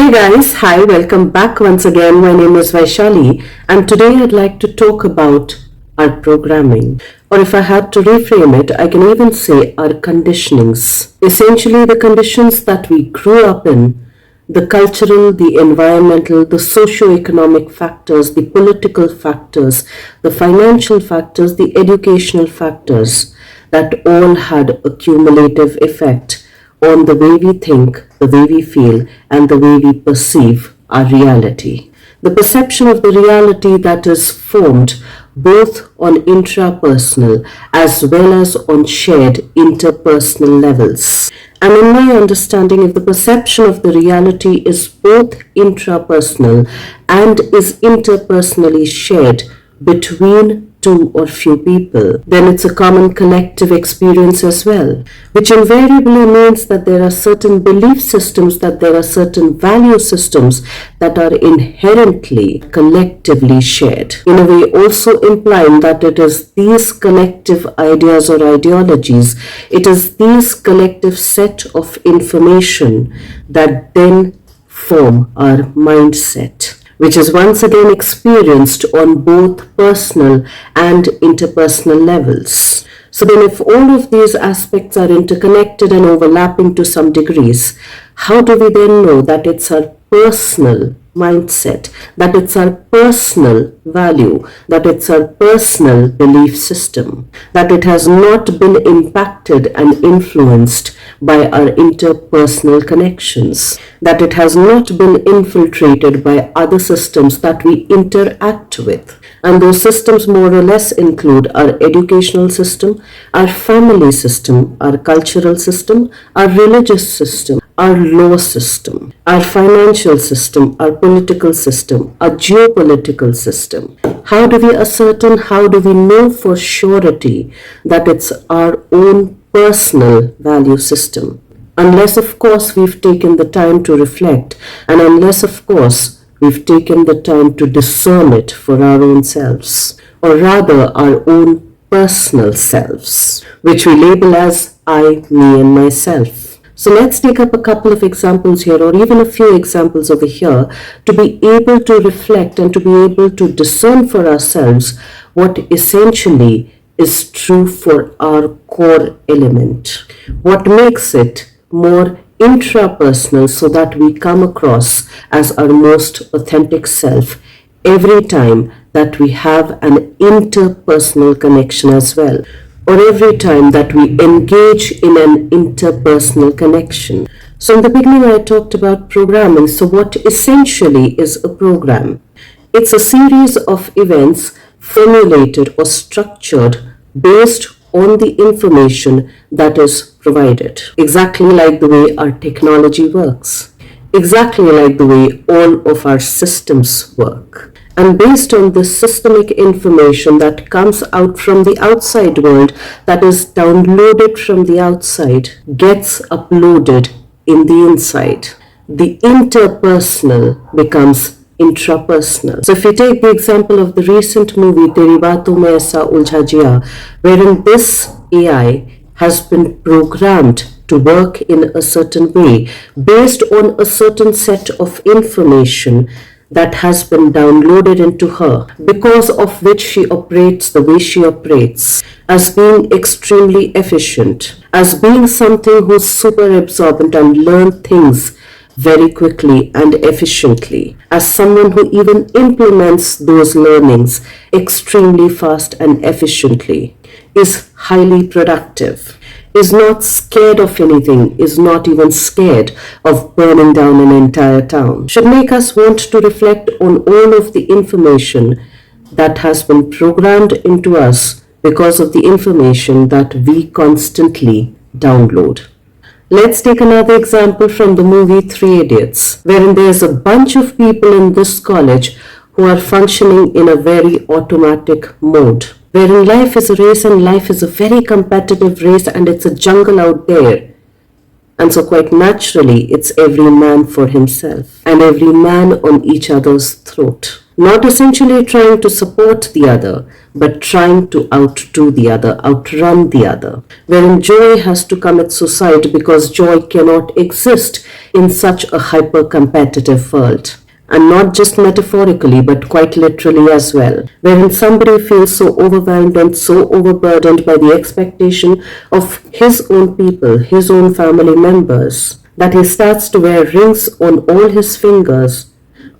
Hey guys, hi, welcome back once again. My name is Vaishali, and today I'd like to talk about our programming. Or if I had to reframe it, I can even say our conditionings. Essentially, the conditions that we grew up in, the cultural, the environmental, the socio-economic factors, the political factors, the financial factors, the educational factors, that all had a cumulative effect on the way we think, the way we feel, and the way we perceive our reality. The perception of the reality that is formed both on intrapersonal as well as on shared interpersonal levels. And in my understanding, if the perception of the reality is both intrapersonal and is interpersonally shared between two or few people, then it's a common collective experience as well, which invariably means that there are certain belief systems, that there are certain value systems that are inherently collectively shared. In a way, also implying that it is these collective ideas or ideologies, it is these collective set of information that then form our mindset, which is once again experienced on both personal and interpersonal levels. So then if all of these aspects are interconnected and overlapping to some degrees, how do we then know that it's our personal mindset, that it's our personal value, that it's our personal belief system, that it has not been impacted and influenced by our interpersonal connections, that it has not been infiltrated by other systems that we interact with. And those systems more or less include our educational system, our family system, our cultural system, our religious system, our law system, our financial system, our political system, our geopolitical system. How do we ascertain, how do we know for surety that it's our own personal value system? Unless, of course, we've taken the time to reflect, and unless, of course, we've taken the time to discern it for our own selves, or rather our own personal selves, which we label as I, me, and myself. So let's take up a couple of examples here, or even a few examples over here, to be able to reflect and to be able to discern for ourselves what essentially is true for our core element. What makes it more intrapersonal so that we come across as our most authentic self every time that we have an interpersonal connection as well, or every time that we engage in an interpersonal connection. So in the beginning I talked about programming. So what essentially is a program? It's a series of events formulated or structured based on the information that is provided. Exactly like the way our technology works. Exactly like the way all of our systems work. And based on this systemic information that comes out from the outside world, that is downloaded from the outside, gets uploaded in the inside. The interpersonal becomes intrapersonal. So if we take the example of the recent movie Teri Baaton Mein Aisa Uljha Jiya, wherein this AI has been programmed to work in a certain way based on a certain set of information that has been downloaded into her, because of which she operates the way she operates, as being extremely efficient, as being something who's super absorbent and learn things very quickly and efficiently, as someone who even implements those learnings extremely fast and efficiently, is highly productive, is not scared of anything, is not even scared of burning down an entire town, should make us want to reflect on all of the information that has been programmed into us because of the information that we constantly download. Let's take another example from the movie Three Idiots, wherein there's a bunch of people in this college who are functioning in a very automatic mode, wherein life is a race and life is a very competitive race and it's a jungle out there. And so quite naturally, it's every man for himself and every man on each other's throat. not essentially trying to support the other, but trying to outdo the other, outrun the other, wherein joy has to commit suicide because joy cannot exist in such a hyper-competitive world. And not just metaphorically, but quite literally as well, wherein somebody feels so overwhelmed and so overburdened by the expectation of his own people, his own family members, that he starts to wear rings on all his fingers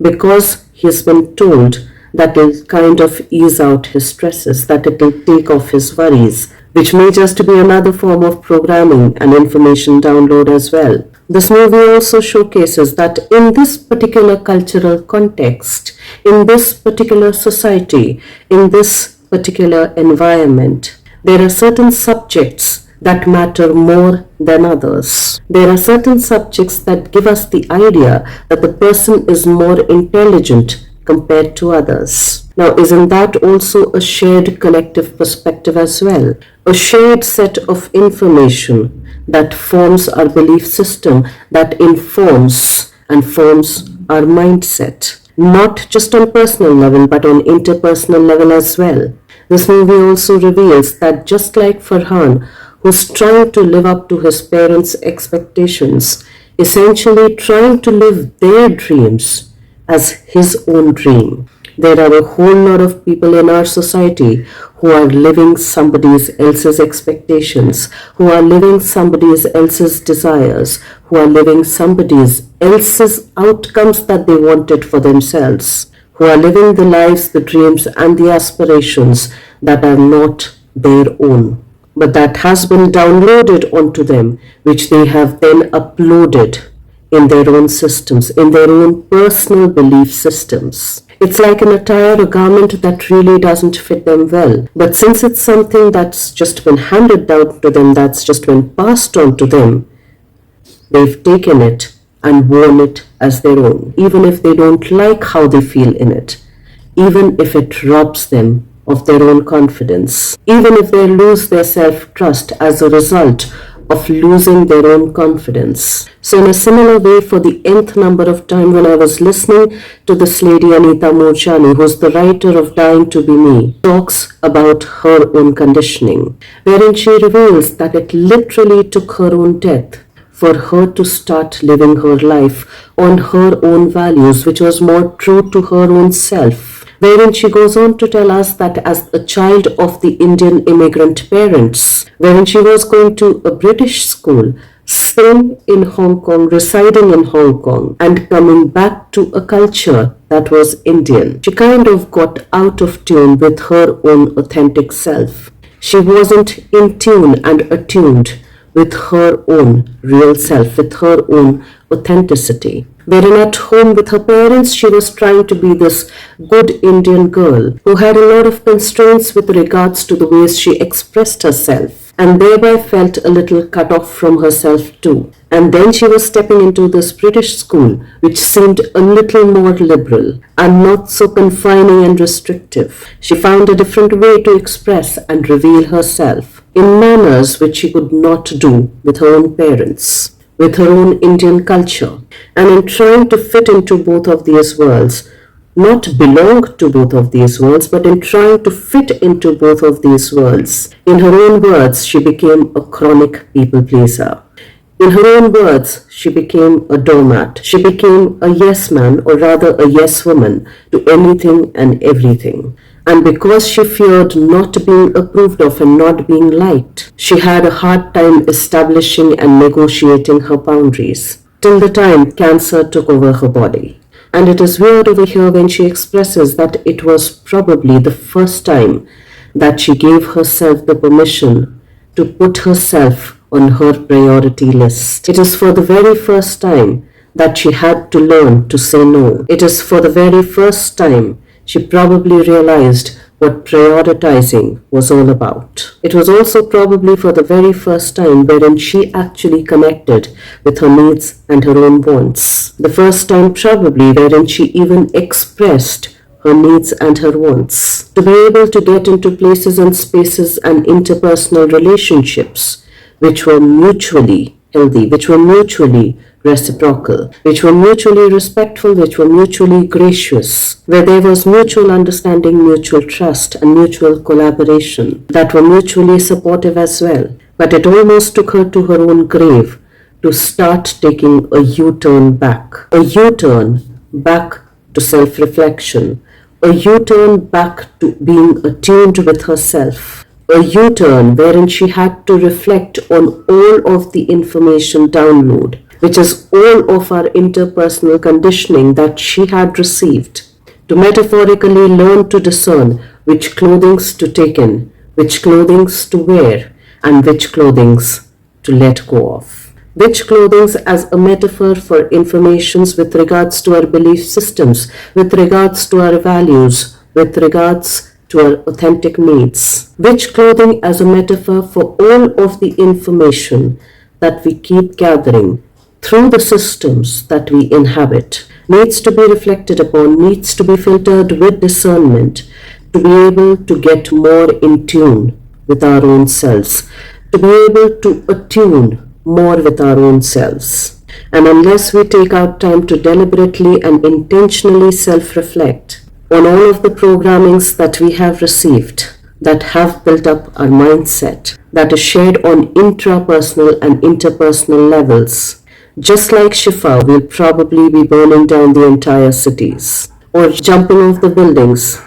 because he's been told that will kind of ease out his stresses, that it will take off his worries, which may just be another form of programming and information download as well. This movie also showcases that in this particular cultural context, in this particular society, in this particular environment, there are certain subjects that matter more than others. There are certain subjects that give us the idea that the person is more intelligent compared to others. Now, isn't that also a shared collective perspective as well? A shared set of information that forms our belief system, that informs and forms our mindset, not just on personal level, but on interpersonal level as well. This movie also reveals that just like Farhan, who's trying to live up to his parents' expectations, essentially trying to live their dreams as his own dream, there are a whole lot of people in our society who are living somebody else's expectations, who are living somebody else's desires, who are living somebody else's outcomes that they wanted for themselves, who are living the lives, the dreams, and the aspirations that are not their own, but that has been downloaded onto them, which they have then uploaded in their own systems, in their own personal belief systems. It's like an attire, a garment that really doesn't fit them well. But since it's something that's just been handed down to them, that's just been passed on to them, they've taken it and worn it as their own, even if they don't like how they feel in it, even if it robs them of their own confidence, even if they lose their self-trust as a result of losing their own confidence. So in a similar way, for the nth number of time when I was listening to this lady Anita Moorjani, who's the writer of Dying to Be Me, talks about her own conditioning, wherein she reveals that it literally took her own death for her to start living her life on her own values, which was more true to her own self. Wherein she goes on to tell us that as a child of the Indian immigrant parents, wherein she was going to a British school, staying in Hong Kong, residing in Hong Kong, and coming back to a culture that was Indian, she kind of got out of tune with her own authentic self. She wasn't in tune and attuned with her own real self, with her oin authenticity. Wherein at home with her parents, she was trying to be this good Indian girl who had a lot of constraints with regards to the ways she expressed herself, and thereby felt a little cut off from herself too. And then she was stepping into this British school, which seemed a little more liberal and not so confining and restrictive. She found a different way to express and reveal herself in manners which she could not do with her own parents, with her own Indian culture. And in trying to fit into both of these worlds, not belong to both of these worlds, but in trying to fit into both of these worlds, in her own words, she became a chronic people pleaser. In her own words, she became a doormat. She became a yes man, or rather a yes woman, to anything and everything. And because she feared not being approved of and not being liked, she had a hard time establishing and negotiating her boundaries, till the time cancer took over her body. And it is weird over here when she expresses that it was probably the first time that she gave herself the permission to put herself on her priority list. It is for the very first time that she had to learn to say no. It is for the very first time she probably realized what prioritizing was all about. It was also probably for the very first time wherein she actually connected with her needs and her own wants. The first time probably wherein she even expressed her needs and her wants. To be able to get into places and spaces and interpersonal relationships which were mutually healthy, which were mutually reciprocal, which were mutually respectful, which were mutually gracious, where there was mutual understanding, mutual trust, and mutual collaboration that were mutually supportive as well. But it almost took her to her own grave to start taking a U-turn back. A U-turn back to self-reflection. A U-turn back to being attuned with herself. A U-turn wherein she had to reflect on all of the information download, which is all of our interpersonal conditioning that she had received, to metaphorically learn to discern which clothings to take in, which clothings to wear, and which clothings to let go of. Which clothings as a metaphor for informations with regards to our belief systems, with regards to our values, with regards to our authentic needs. Which clothing as a metaphor for all of the information that we keep gathering through the systems that we inhabit needs to be reflected upon, needs to be filtered with discernment to be able to get more in tune with our own selves, to be able to attune more with our own selves. And unless we take out time to deliberately and intentionally self-reflect on all of the programmings that we have received, that have built up our mindset, that is shared on intrapersonal and interpersonal levels, just like Shifa will probably be burning down the entire cities, or jumping off the buildings,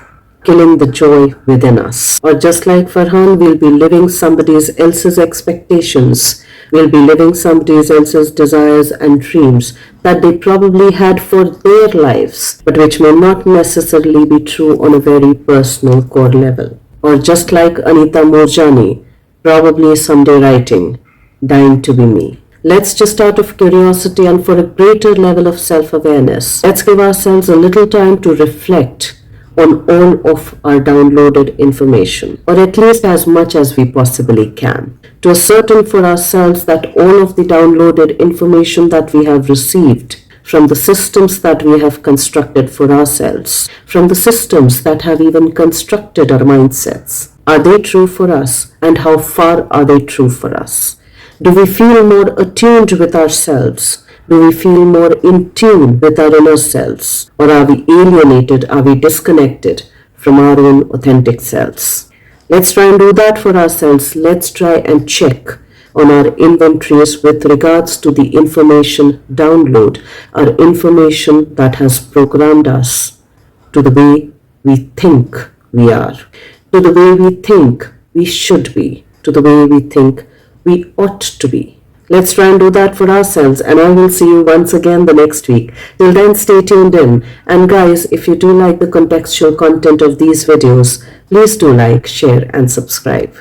killing the joy within us. Or just like Farhan, we'll be living somebody else's expectations, we'll be living somebody else's desires and dreams that they probably had for their lives, but which may not necessarily be true on a very personal core level. Or just like Anita Moorjani, probably someday writing, dying to be me. Let's just out of curiosity and for a greater level of self-awareness, let's give ourselves a little time to reflect on all of our downloaded information, or at least as much as we possibly can, to ascertain for ourselves that all of the downloaded information that we have received from the systems that we have constructed for ourselves, from the systems that have even constructed our mindsets, are they true for us, and how far are they true for us? Do we feel more attuned with ourselves? Do we feel more in tune with our inner selves? Or are we alienated, are we disconnected from our own authentic selves? Let's try and do that for ourselves. Let's try and check on our inventories with regards to the information download, our information that has programmed us to the way we think we are, to the way we think we should be, to the way we think we ought to be. Let's try and do that for ourselves, and I will see you once again the next week. Till then, stay tuned in. And guys, if you do like the contextual content of these videos, please do like, share and subscribe.